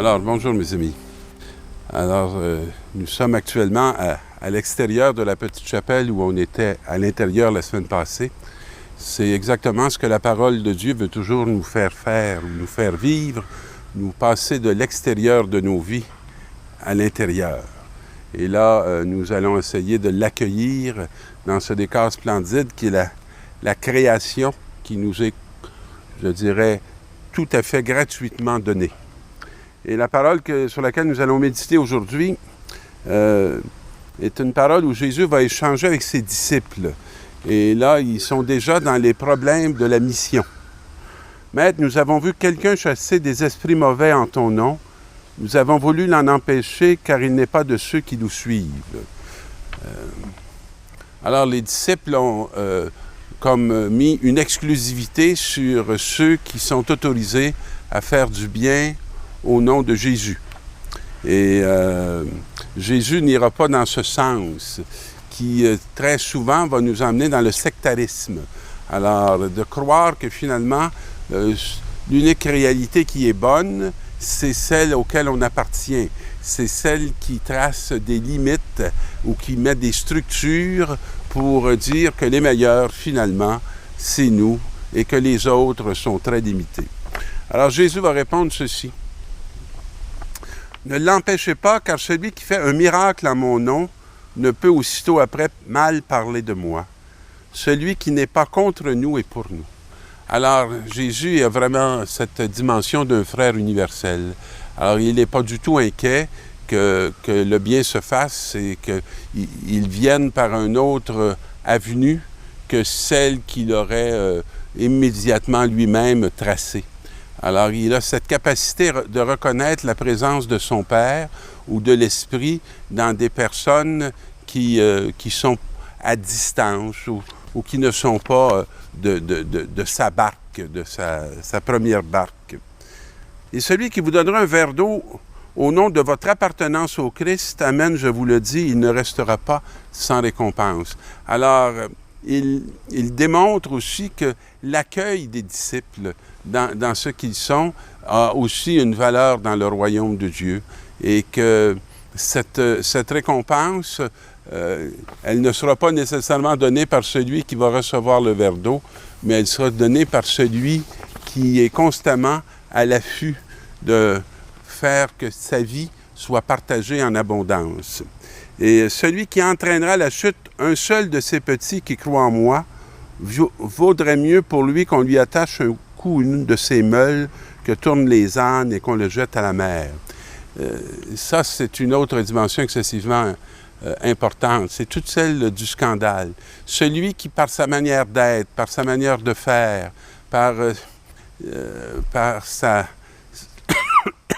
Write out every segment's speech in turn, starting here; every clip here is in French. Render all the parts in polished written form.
Alors, bonjour mes amis. Alors, nous sommes actuellement à l'extérieur de la petite chapelle où on était à l'intérieur la semaine passée. C'est exactement ce que la parole de Dieu veut toujours nous faire faire, nous faire vivre, nous passer de l'extérieur de nos vies à l'intérieur. Et là, nous allons essayer de l'accueillir dans ce décor splendide qui est la création qui nous est, je dirais, tout à fait gratuitement donnée. Et la parole sur laquelle nous allons méditer aujourd'hui est une parole où Jésus va échanger avec ses disciples. Et là, ils sont déjà dans les problèmes de la mission. Maître, nous avons vu quelqu'un chasser des esprits mauvais en ton nom. Nous avons voulu l'en empêcher car il n'est pas de ceux qui nous suivent. Alors, les disciples ont comme mis une exclusivité sur ceux qui sont autorisés à faire du bien au nom de Jésus. Et Jésus n'ira pas dans ce sens, qui très souvent va nous emmener dans le sectarisme. Alors, de croire que finalement, l'unique réalité qui est bonne, c'est celle auquel on appartient. C'est celle qui trace des limites ou qui met des structures pour dire que les meilleurs, finalement, c'est nous et que les autres sont très limités. Alors, Jésus va répondre ceci. Ne l'empêchez pas, car celui qui fait un miracle en mon nom ne peut aussitôt après mal parler de moi. Celui qui n'est pas contre nous est pour nous. Alors, Jésus a vraiment cette dimension d'un frère universel. Alors, il n'est pas du tout inquiet que le bien se fasse et qu'il vienne par une autre avenue que celle qu'il aurait immédiatement lui-même tracée. Alors, il a cette capacité de reconnaître la présence de son Père ou de l'Esprit dans des personnes qui sont à distance ou qui ne sont pas de sa barque, de sa première barque. Et celui qui vous donnera un verre d'eau au nom de votre appartenance au Christ, amen, je vous le dis, il ne restera pas sans récompense. Alors, il démontre aussi que l'accueil des disciples dans ce qu'ils sont a aussi une valeur dans le royaume de Dieu et que cette récompense, elle ne sera pas nécessairement donnée par celui qui va recevoir le verre d'eau, mais elle sera donnée par celui qui est constamment à l'affût de faire que sa vie soit partagée en abondance. Et celui qui entraînera la chute, un seul de ces petits qui croient en moi, vaudrait mieux pour lui qu'on lui attache un coup une de ses meules que tournent les ânes et qu'on le jette à la mer. Ça, c'est une autre dimension excessivement importante. C'est toute celle du scandale. Celui qui, par sa manière d'être, par sa manière de faire, par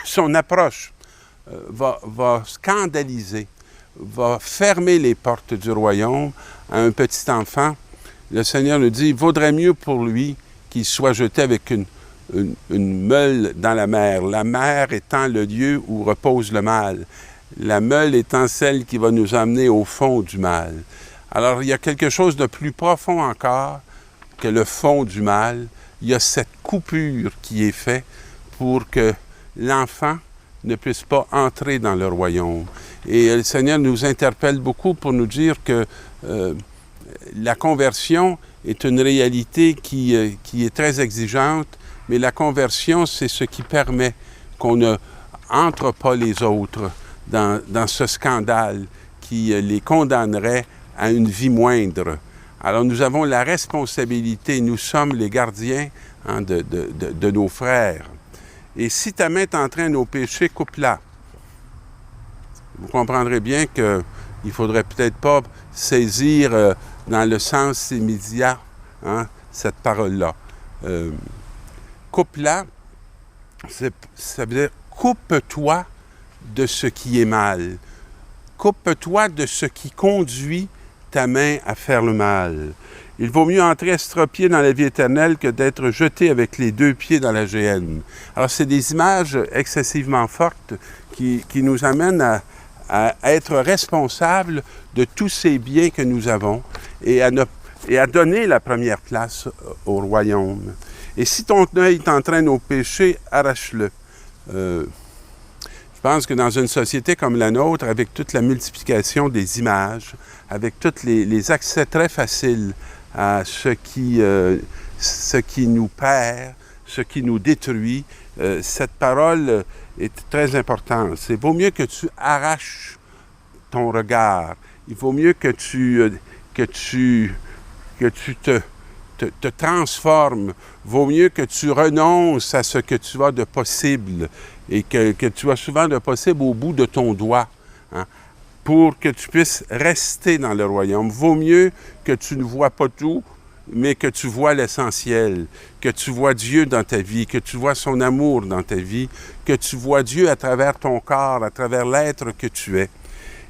son approche, va scandaliser, va fermer les portes du royaume à un petit enfant. Le Seigneur nous dit, il vaudrait mieux pour lui qu'il soit jeté avec une meule dans la mer étant le lieu où repose le mal, la meule étant celle qui va nous amener au fond du mal. Alors, il y a quelque chose de plus profond encore que le fond du mal. Il y a cette coupure qui est faite pour que l'enfant ne puisse pas entrer dans le royaume. Et le Seigneur nous interpelle beaucoup pour nous dire que la conversion est une réalité qui est très exigeante, mais la conversion, c'est ce qui permet qu'on ne entre pas les autres dans ce scandale qui les condamnerait à une vie moindre. Alors nous avons la responsabilité, nous sommes les gardiens de nos frères. Et si ta main t'entraîne nos péchés, coupe-la. Vous comprendrez bien qu'il ne faudrait peut-être pas saisir dans le sens immédiat cette parole-là. Coupe-la, ça veut dire coupe-toi de ce qui est mal. Coupe-toi de ce qui conduit ta main à faire le mal. Il vaut mieux entrer estropié dans la vie éternelle que d'être jeté avec les deux pieds dans la géhenne. Alors, c'est des images excessivement fortes qui nous amènent à être responsables de tous ces biens que nous avons et à donner la première place au royaume. Et si ton œil t'entraîne au péché, arrache-le. pense que dans une société comme la nôtre, avec toute la multiplication des images, avec tous les accès très faciles à ce qui nous perd, ce qui nous détruit, cette parole est très importante. Il vaut mieux que tu arraches ton regard. Il vaut mieux que tu te transformes. Il vaut mieux que tu renonces à ce que tu as de possible et que tu as souvent de possible au bout de ton doigt, hein, pour que tu puisses rester dans le royaume. Il vaut mieux que tu ne vois pas tout, mais que tu vois l'essentiel, que tu vois Dieu dans ta vie, que tu vois son amour dans ta vie, que tu vois Dieu à travers ton corps, à travers l'être que tu es,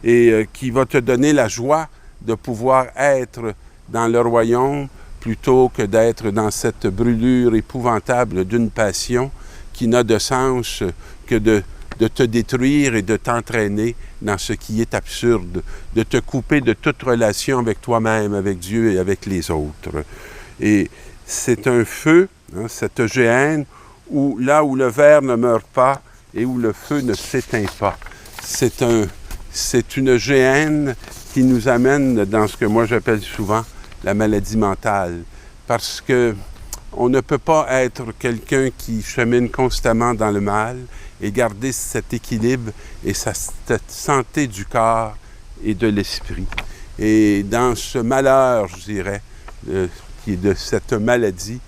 et qui va te donner la joie de pouvoir être dans le royaume plutôt que d'être dans cette brûlure épouvantable d'une passion qui n'a de sens que de te détruire et de t'entraîner dans ce qui est absurde, de te couper de toute relation avec toi-même, avec Dieu et avec les autres. Et c'est un feu, hein, cette géhenne, là où le ver ne meurt pas et où le feu ne s'éteint pas. C'est une géhenne qui nous amène dans ce que moi j'appelle souvent la maladie mentale. Parce que on ne peut pas être quelqu'un qui chemine constamment dans le mal et garder cet équilibre et cette santé du corps et de l'esprit. Et dans ce malheur, je dirais, qui est de cette maladie,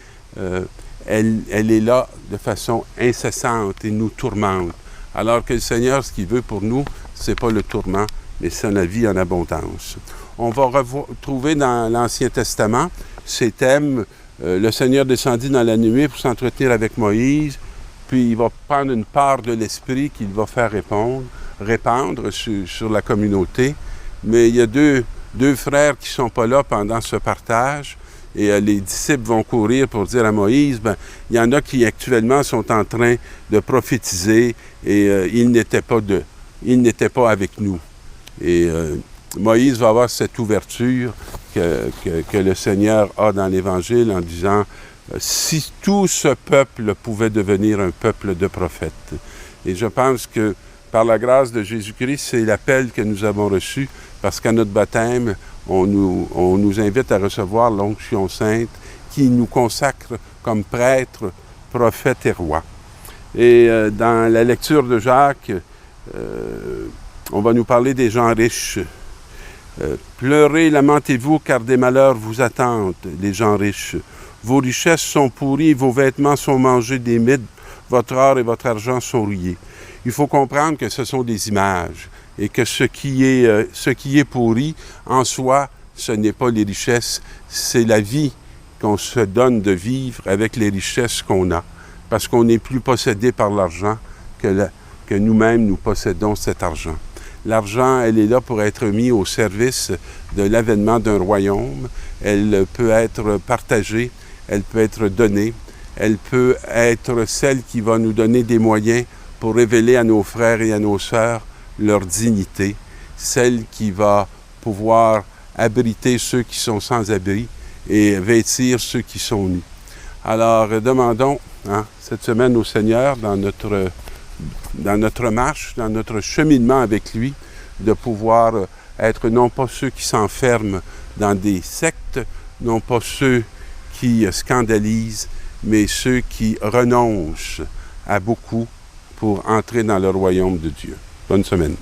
elle est là de façon incessante et nous tourmente. Alors que le Seigneur, ce qu'il veut pour nous, ce n'est pas le tourment, mais c'est la vie en abondance. On va retrouver dans l'Ancien Testament ces thèmes. Le Seigneur descendit dans la nuée pour s'entretenir avec Moïse, puis il va prendre une part de l'Esprit qu'il va faire répandre sur la communauté. Mais il y a deux frères qui ne sont pas là pendant ce partage, et les disciples vont courir pour dire à Moïse, il y en a qui actuellement sont en train de prophétiser, et ils n'étaient pas avec nous. Et Moïse va avoir cette ouverture que le Seigneur a dans l'Évangile en disant « Si tout ce peuple pouvait devenir un peuple de prophètes ». Et je pense que par la grâce de Jésus-Christ, c'est l'appel que nous avons reçu parce qu'à notre baptême, on nous invite à recevoir l'onction sainte qui nous consacre comme prêtres, prophètes et rois. Et dans la lecture de Jacques, on va nous parler des gens riches. Pleurez, lamentez-vous, car des malheurs vous attendent, les gens riches. Vos richesses sont pourries, vos vêtements sont mangés des mides, votre or et votre argent sont rouillés. Il faut comprendre que ce sont des images et que ce qui est pourri, en soi, ce n'est pas les richesses, c'est la vie qu'on se donne de vivre avec les richesses qu'on a, parce qu'on n'est plus possédé par l'argent que nous-mêmes nous possédons cet argent. L'argent, elle est là pour être mis au service de l'avènement d'un royaume. Elle peut être partagée, elle peut être donnée, elle peut être celle qui va nous donner des moyens pour révéler à nos frères et à nos sœurs leur dignité, celle qui va pouvoir abriter ceux qui sont sans abri et vêtir ceux qui sont nus. Alors, demandons cette semaine au Seigneur, dans notre marche, dans notre cheminement avec lui, de pouvoir être non pas ceux qui s'enferment dans des sectes, non pas ceux qui scandalisent, mais ceux qui renoncent à beaucoup pour entrer dans le royaume de Dieu. Bonne semaine.